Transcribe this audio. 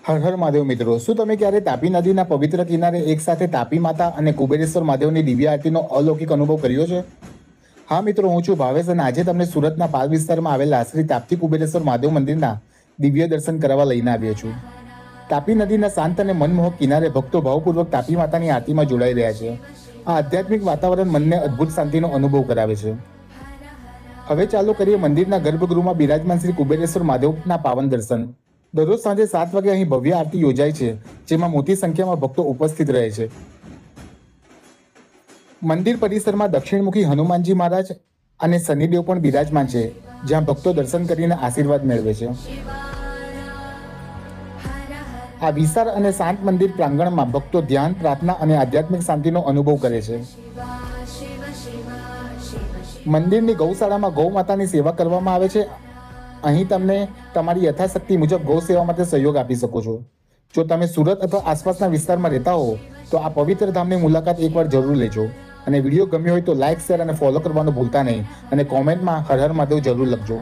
હર હર મહાદેવ મિત્રો, શું તમે ક્યારે તાપી નદીના પવિત્ર કિનારે એકસાથે તાપી માતા અને કુબેરેશ્વર મહાદેવની દિવ્ય આરતીનો અલૌકિક અનુભવ કર્યો છે? હા મિત્રો, હું છું ભાવેશ અને આજે તમને સુરતના પાલ વિસ્તારમાં આવેલા શ્રી તાપ્તી કુબેરેશ્વર મહાદેવ મંદિરના દિવ્ય દર્શન કરવા લઈને આવ્યો છું. તાપી નદીના શાંત અને મનમોહક કિનારે ભક્તો ભાવપૂર્વક તાપી માતાની આરતીમાં જોડાઈ રહ્યા છે. આ આધ્યાત્મિક વાતાવરણ મનને અદ્ભુત શાંતિનો અનુભવ કરાવે છે. હવે ચાલો કરીએ મંદિરના ગર્ભગૃહમાં બિરાજમાન શ્રી કુબેરેશ્વર મહાદેવના પાવન દર્શન. દરરોજ સાંજે 7 વાગે અહીં ભવ્ય આરતી યોજાય છે, જેમાં મોટી સંખ્યામાં ભક્તો ઉપસ્થિત રહે છે. મંદિર પરિસરમાં દક્ષિણમુખી હનુમાનજી મહારાજ અને શનિદેવ પણ બિરાજમાન છે, જ્યાં ભક્તો દર્શન કરીને આશીર્વાદ મેળવે છે. આ વિશાળ અને શાંત મંદિર પ્રાંગણમાં ભક્તો ધ્યાન, પ્રાર્થના અને આધ્યાત્મિક શાંતિનો અનુભવ કરે છે. મંદિરની ગૌશાળામાં ગૌ માતાની સેવા કરવામાં આવે છે. અહીં તમને તમારી યથાશક્તિ મુજબ ગૌ સેવા માટે સહયોગ આપી શકો છો. જો તમે સુરત અથવા આસપાસના વિસ્તારમાં રહેતા હો તો આ પવિત્ર ધામની મુલાકાત એકવાર જરૂર લેજો. અને વિડીયો ગમ્યો હોય તો લાઇક, શેર અને ફોલો કરવાનું ભૂલતા નહીં. અને કોમેન્ટમાં હર હર મહાદેવ જરૂર લખજો.